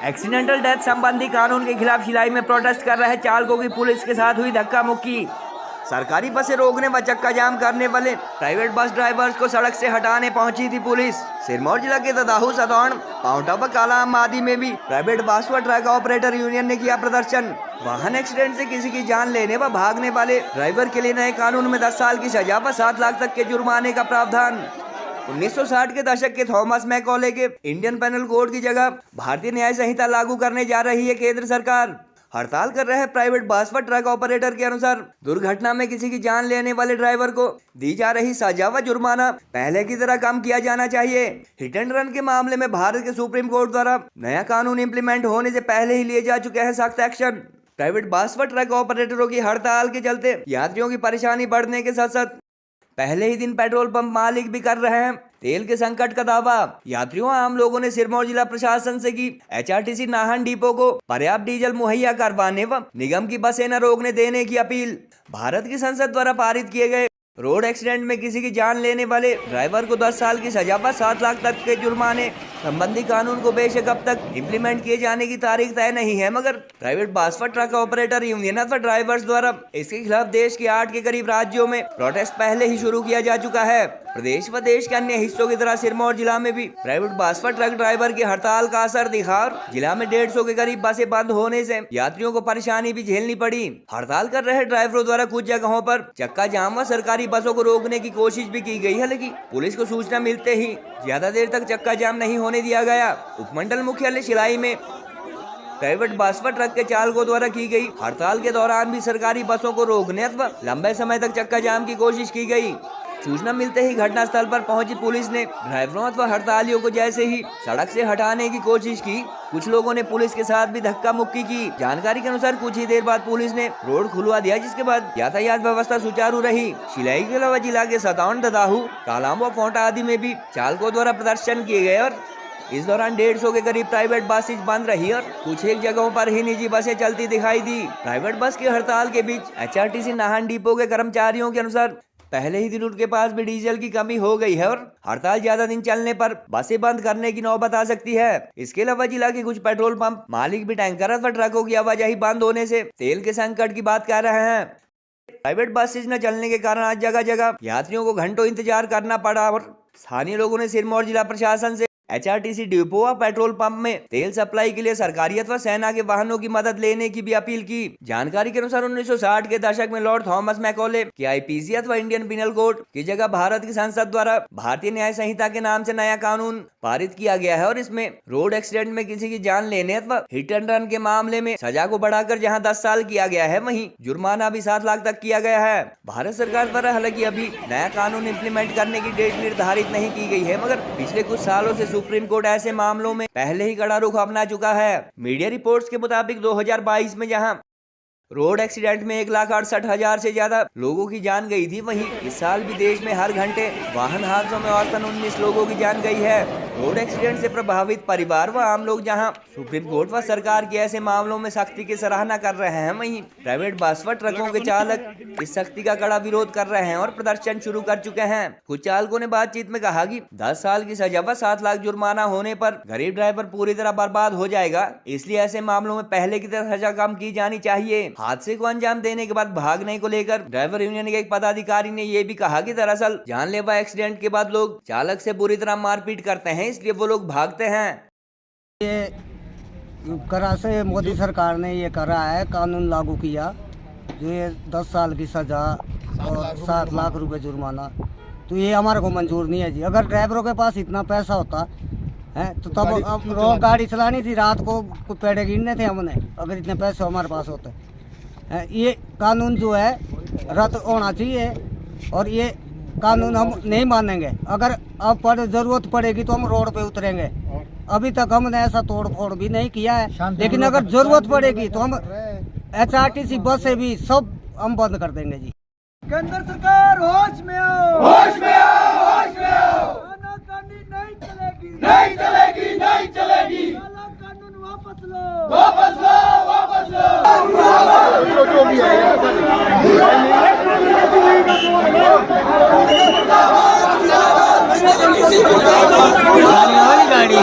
Accidental death संबंधी कानून के खिलाफ शिलाई में प्रोटेस्ट कर रहे चालकों की पुलिस के साथ हुई धक्का मुक्की। सरकारी बसें रोकने व चक्का जाम करने वाले प्राइवेट बस ड्राइवर्स को सड़क से हटाने पहुंची थी पुलिस। सिरमौर जिला के ददाहू, सतौड़, पांवटा व कालाअंब आदि में भी प्राइवेट बस व ट्रक ऑपरेटर यूनियन ने किया प्रदर्शन। वाहन एक्सीडेंट से किसी की जान लेने व भागने वाले ड्राइवर के लिए नए कानून में 10 साल की सजा व 7 लाख तक के जुर्माने का प्रावधान। 1960 के दशक के थॉमस मैकॉले के इंडियन पेनल कोड की जगह भारतीय न्याय संहिता लागू करने जा रही है केंद्र सरकार। हड़ताल कर रहे प्राइवेट बस व ट्रक ऑपरेटर के अनुसार दुर्घटना में किसी की जान लेने वाले ड्राइवर को दी जा रही सजा व जुर्माना पहले की तरह कम किया जाना चाहिए। हिट एंड रन के मामले में भारत के सुप्रीम कोर्ट द्वारा नया कानून इम्प्लीमेंट होने से पहले ही लिए जा चुके हैं सख्त एक्शन। प्राइवेट बस व ट्रक ऑपरेटरों की हड़ताल के चलते यात्रियों की परेशानी बढ़ने के साथ साथ पहले ही दिन पेट्रोल पंप मालिक भी कर रहे हैं तेल के संकट का दावा। यात्रियों आम लोगों ने सिरमौर जिला प्रशासन से की HRTC नाहन डिपो को पर्याप्त डीजल मुहैया करवाने व निगम की बसें न रोकने देने की अपील। भारत की संसद द्वारा पारित किए गए रोड एक्सीडेंट में किसी की जान लेने वाले ड्राइवर को 10 साल की सजा व 7 लाख तक के जुर्माने संबंधी कानून को बेशक अब तक इम्प्लीमेंट किए जाने की तारीख तय नहीं है, मगर प्राइवेट बस व ट्रक ऑपरेटर यूनियन व ड्राइवर्स द्वारा इसके खिलाफ देश के 8 के करीब राज्यों में प्रोटेस्ट पहले ही शुरू किया जा चुका है। प्रदेश व देश के अन्य हिस्सों की तरह सिरमौर जिला में भी प्राइवेट बस व ट्रक ड्राइवर की हड़ताल का असर दिखा और जिला में 150 के करीब बसें बंद होने से यात्रियों को परेशानी भी झेलनी पड़ी। हड़ताल कर रहे ड्राइवरों द्वारा कुछ जगहों पर चक्का जाम व सरकारी बसों को रोकने की कोशिश भी की गई है, लेकिन पुलिस को सूचना मिलते ही ज्यादा देर तक चक्का जाम नहीं होने दिया गया। उपमंडल मुख्यालय शिलाई में प्राइवेट बस व ट्रक के चालकों द्वारा की गई हड़ताल के दौरान भी सरकारी बसों को रोकने अथवा लंबे समय तक चक्का जाम की कोशिश की गई। सूचना मिलते ही घटनास्थल पर पहुंची पुलिस ने ड्राइवरों अथवा हड़तालियों को जैसे ही सड़क से हटाने की कोशिश की, कुछ लोगों ने पुलिस के साथ भी धक्का मुक्की की। जानकारी के अनुसार कुछ ही देर बाद पुलिस ने रोड खुलवा दिया, जिसके बाद यातायात व्यवस्था सुचारू रही। शिलाई के अलावा जिला के सतौड़, ददाहू, कालाअंब व पांवटा आदि में भी चालकों द्वारा प्रदर्शन किए गए और इस दौरान 150 के करीब प्राइवेट बसेज बंद रही और कुछ एक जगहों पर ही निजी बसें चलती दिखाई दी। प्राइवेट बस की हड़ताल के बीच HRTC नाहन डिपो के कर्मचारियों के अनुसार पहले ही दिन उनके पास भी डीजल की कमी हो गई है और हड़ताल ज्यादा दिन चलने पर बसें बंद करने की नौबत आ सकती है। इसके अलावा जिला के कुछ पेट्रोल पंप मालिक भी टैंकर अथवा ट्रकों की आवाजाही बंद होने से तेल के संकट की बात कर रहे हैं। प्राइवेट बसेज न चलने के कारण आज जगह जगह यात्रियों को घंटों इंतजार करना पड़ा और स्थानीय लोगों ने सिरमौर जिला प्रशासन से HRTC डिपो व पेट्रोल पंप में तेल सप्लाई के लिए सरकारी अथवा सेना के वाहनों की मदद लेने की भी अपील की। जानकारी के अनुसार 1960 के दशक में लॉर्ड थॉमस मैकॉले के IPC अथवा इंडियन पिनल कोड की जगह भारत की संसद द्वारा भारतीय न्याय संहिता के नाम से नया कानून पारित किया गया है और इसमें रोड एक्सीडेंट में किसी की जान लेने अथवा हिट एंड रन के मामले में सजा को बढ़ाकर जहां 10 साल किया गया है, वहीं जुर्माना भी 7 लाख तक किया गया है। भारत सरकार द्वारा हालांकि अभी नया कानून इम्प्लीमेंट करने की डेट निर्धारित नहीं की गई है, मगर पिछले कुछ सालों से सुप्रीम कोर्ट ऐसे मामलों में पहले ही कड़ा रुख अपना चुका है। मीडिया रिपोर्ट्स के मुताबिक 2022 में जहां रोड एक्सीडेंट में 1,68,000 से ज्यादा लोगों की जान गई थी, वहीं इस साल भी देश में हर घंटे वाहन हादसों में औसतन 19 लोगों की जान गई है। रोड एक्सीडेंट से प्रभावित परिवार व आम लोग जहां सुप्रीम कोर्ट व सरकार के ऐसे मामलों में सख्ती की सराहना कर रहे हैं, वहीं प्राइवेट बस व ट्रकों के चालक इस सख्ती का कड़ा विरोध कर रहे हैं और प्रदर्शन शुरू कर चुके हैं। कुछ चालकों ने बातचीत में कहा कि 10 साल की सजा व 7 लाख जुर्माना होने पर गरीब ड्राइवर पूरी तरह बर्बाद हो जाएगा, इसलिए ऐसे मामलों में पहले की तरह सजा कम की जानी चाहिए। हादसे को अंजाम देने के बाद भागने को लेकर ड्राइवर यूनियन के एक पदाधिकारी ने यह भी कहा कि दरअसल जानलेवा एक्सीडेंट के बाद लोग चालक से बुरी तरह मारपीट करते हैं, इसलिए वो लोग भागते हैं। ये करा से मोदी सरकार ने ये करा है, कानून लागू किया जो ये 10 साल की सजा और 7 लाख रुपए जुर्माना, तो ये हमारे को मंजूर नहीं है जी। अगर ड्राइवरों के पास इतना पैसा होता है तो तब रोज गाड़ी चलानी थी, रात को पेड़े गिनने थे हमने, अगर इतने पैसे हमारे पास होते। ये कानून जो है रद्द होना चाहिए और ये कानून हम नहीं मानेंगे। अगर अब जरूरत पड़ेगी तो हम रोड पे उतरेंगे। अभी तक हमने ऐसा तोड़ फोड़ भी नहीं किया है, लेकिन अगर जरूरत पड़ेगी तो हम HRTC बसें भी सब हम बंद कर देंगे जी। केंद्र सरकार होश में आओ, होश में आओ, होश में आओ। आनाकानी नहीं चलेगी, नहीं चलेगी, नहीं चलेगी। काला कानून वापस लो, वापस लो, वापस लो। जो भी है गाड़ी